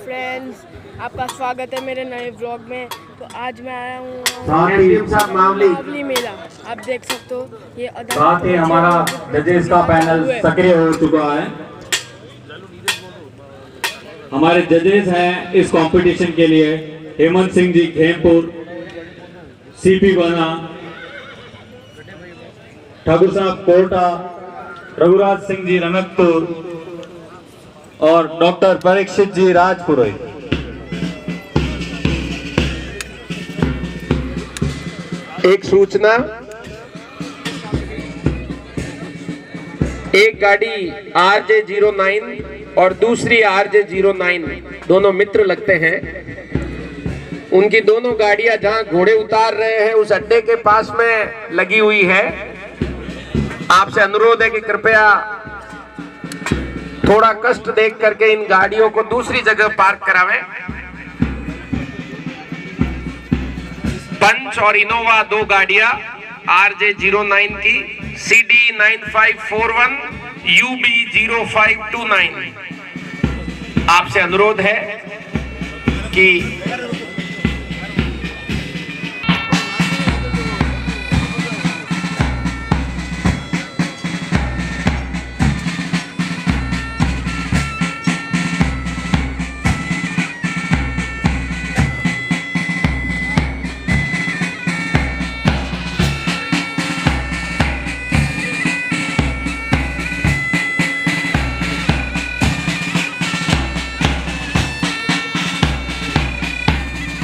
Friends, आपका स्वागत है मेरे नए व्लॉग में। तो आज मैं आया हूँ मावली मेला। आप देख सकते हो ये साथ ही हमारा जजेस का पैनल सक्रिय हो चुका है। हमारे जजेस हैं इस कंपटीशन के लिए हेमंत सिंह जी खेमपुर, सीपी बना, ठाकुर साहब कोटा, रघुराज सिंह जी रनकपुर और डॉक्टर परीक्षित जी राजपुरोहित। एक सूचना, एक गाड़ी RJ09 और दूसरी RJ09 दोनों मित्र लगते हैं। उनकी दोनों गाड़ियां जहां घोड़े उतार रहे हैं उस अड्डे के पास में लगी हुई है। आपसे अनुरोध है कि कृपया थोड़ा कष्ट देख करके इन गाड़ियों को दूसरी जगह पार्क करावें। पंच और इनोवा दो गाड़ियां RJ09 की CD9541 UB0529। आपसे अनुरोध है कि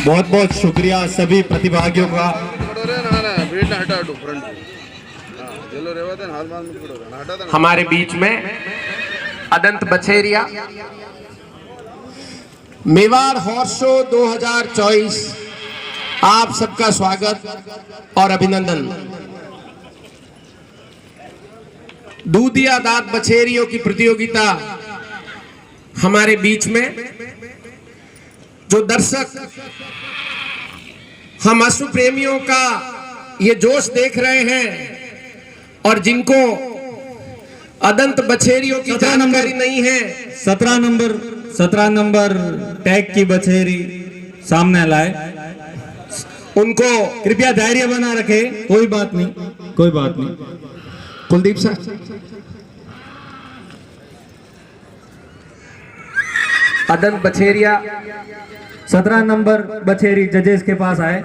बहुत बहुत शुक्रिया सभी प्रतिभागियों का। हमारे बीच में अदंत बछेरिया मेवाड़ हॉर्स शो 2024, आप सबका स्वागत और अभिनंदन। दूधिया दांत बछेरियों की प्रतियोगिता हमारे बीच में। जो दर्शक हम अश्व प्रेमियों का ये जोश देख रहे हैं और जिनको अदंत बछेरियों की जानकारी नहीं है, 17 नंबर टैग की बछेरी सामने लाए, उनको कृपया धैर्य बना रखे। कोई बात नहीं। कुलदीप सर, अदंत बछेरिया 17 नंबर बछेरी जजेस के पास आए।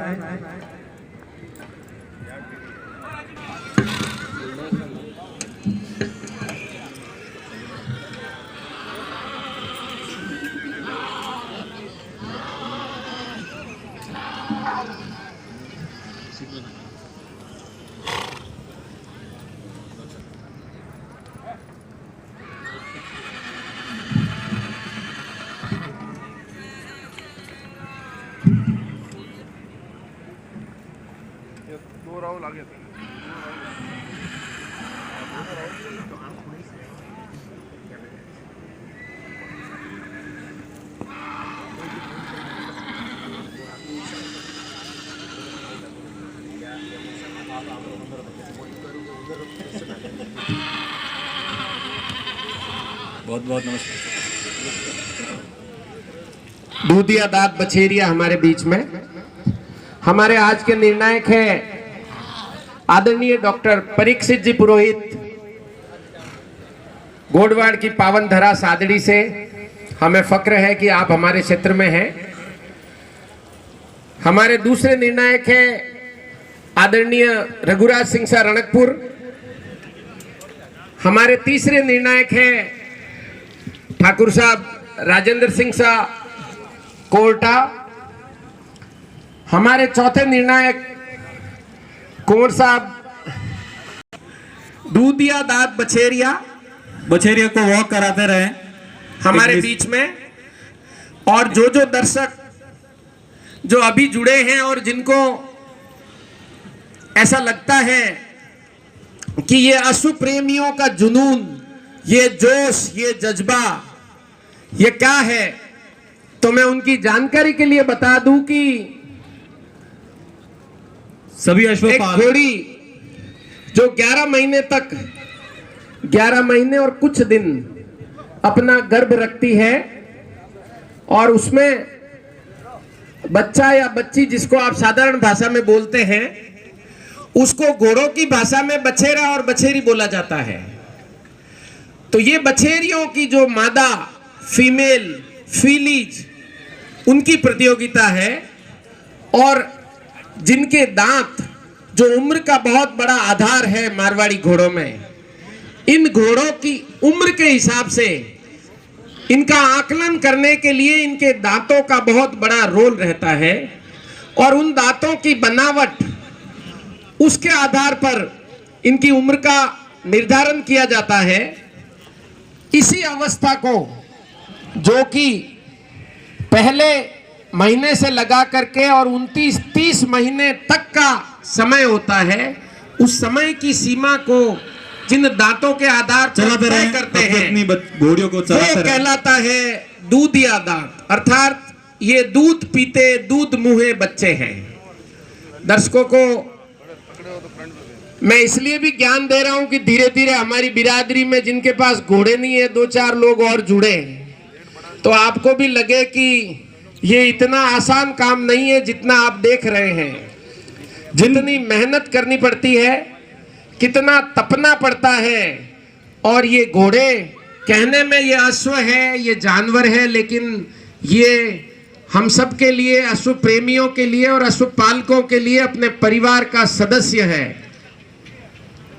बहुत बहुत नमस्कार। दूधिया दांत बछेरिया हमारे बीच में। हमारे आज के निर्णायक हैं आदरणीय डॉक्टर परीक्षित जी पुरोहित, गोडवाड़ की पावन धरा सादड़ी से। हमें फक्र है कि आप हमारे क्षेत्र में हैं। हमारे दूसरे निर्णायक हैं आदरणीय रघुराज सिंह सा रणकपुर। हमारे तीसरे निर्णायक हैं ठाकुर साहब राजेंद्र सिंह सा कोटा। हमारे चौथे निर्णायक कुंवर साहब दूधिया दांत बछेरिया को वॉक कराते रहे हमारे बीच में। और जो दर्शक जो अभी जुड़े हैं और जिनको ऐसा लगता है कि ये अश्व प्रेमियों का जुनून, ये जोश, ये जज्बा, ये क्या है, तो मैं उनकी जानकारी के लिए बता दूं कि सभी एक घोड़ी जो 11 महीने और कुछ दिन अपना गर्भ रखती है, और उसमें बच्चा या बच्ची, जिसको आप साधारण भाषा में बोलते हैं, उसको घोड़ों की भाषा में बछेरा और बछेरी बोला जाता है। तो ये बछेरियों की जो मादा फीमेल फीलीज, उनकी प्रतियोगिता है। और जिनके दांत, जो उम्र का बहुत बड़ा आधार है मारवाड़ी घोड़ों में, इन घोड़ों की उम्र के हिसाब से इनका आकलन करने के लिए इनके दांतों का बहुत बड़ा रोल रहता है। और उन दांतों की बनावट, उसके आधार पर इनकी उम्र का निर्धारण किया जाता है। इसी अवस्था को, जो कि पहले महीने से लगा करके और 29-30 महीने तक का समय होता है, उस समय की सीमा को जिन दांतों के आधार पर तय करते हैं, घोड़ियों को वो कहलाता है दूधिया दांत। अर्थात ये दूध पीते, दूध मुहे बच्चे हैं। दर्शकों को मैं इसलिए भी ज्ञान दे रहा हूं कि धीरे धीरे हमारी बिरादरी में जिनके पास घोड़े नहीं है, 2-4 लोग और जुड़े, तो आपको भी लगे कि ये इतना आसान काम नहीं है जितना आप देख रहे हैं। जितनी मेहनत करनी पड़ती है, कितना तपना पड़ता है। और ये घोड़े, कहने में ये अश्व है, ये जानवर है, लेकिन ये हम सब के लिए, अश्व प्रेमियों के लिए और अश्व पालकों के लिए अपने परिवार का सदस्य है।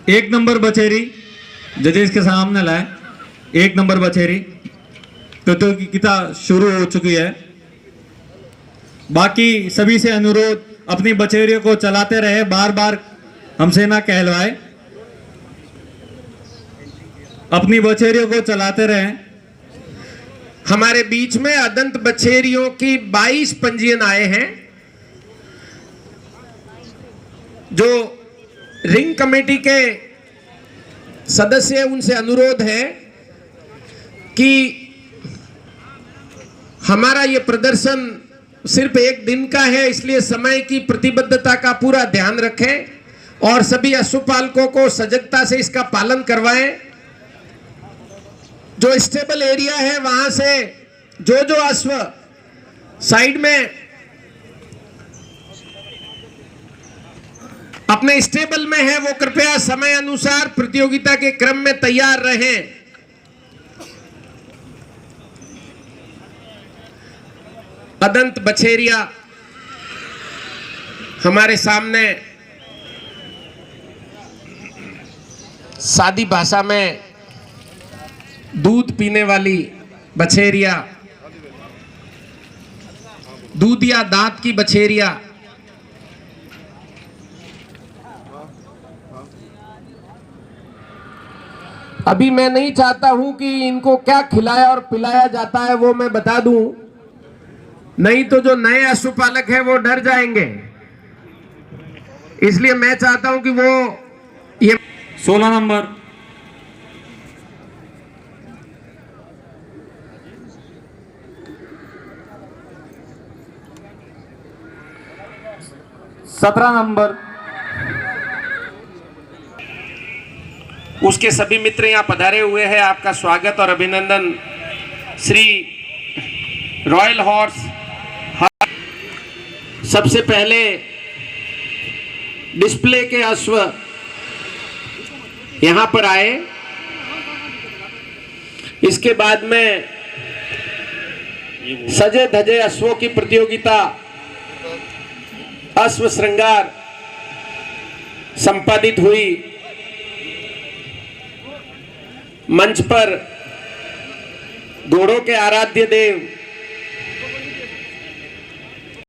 1 नंबर बछेरी जजेस के सामने लाए। 1 नंबर बछेरी प्रतियोगिता शुरू हो चुकी है। बाकी सभी से अनुरोध, अपनी बछेरियों को चलाते रहे, बार बार हमसे ना कहलवाए, अपनी बछेरियों को चलाते रहे। हमारे बीच में अदंत बछेरियों की 22 पंजीयन आए हैं। जो रिंग कमेटी के सदस्य, उनसे अनुरोध है कि हमारा ये प्रदर्शन सिर्फ 1 दिन का है, इसलिए समय की प्रतिबद्धता का पूरा ध्यान रखें और सभी अश्वपालकों को सजगता से इसका पालन करवाएं। जो स्टेबल एरिया है, वहां से जो अश्व साइड में अपने स्टेबल में है, वो कृपया समय अनुसार प्रतियोगिता के क्रम में तैयार रहें। अदंत बछेरिया हमारे सामने सादी भाषा में दूध पीने वाली बछेरिया, दूधिया दांत की बछेरिया। अभी मैं नहीं चाहता हूं कि इनको क्या खिलाया और पिलाया जाता है वो मैं बता दूं, नहीं तो जो नए अश्वपालक है वो डर जाएंगे। इसलिए मैं चाहता हूं कि वो ये 16 नंबर सत्रह नंबर उसके सभी मित्र यहाँ पधारे हुए हैं। आपका स्वागत और अभिनंदन। श्री रॉयल हॉर्स सबसे पहले डिस्प्ले के अश्व यहां पर आए। इसके बाद में सजे धजे अश्वों की प्रतियोगिता, अश्व श्रृंगार संपादित हुई। मंच पर घोड़ों के आराध्य देव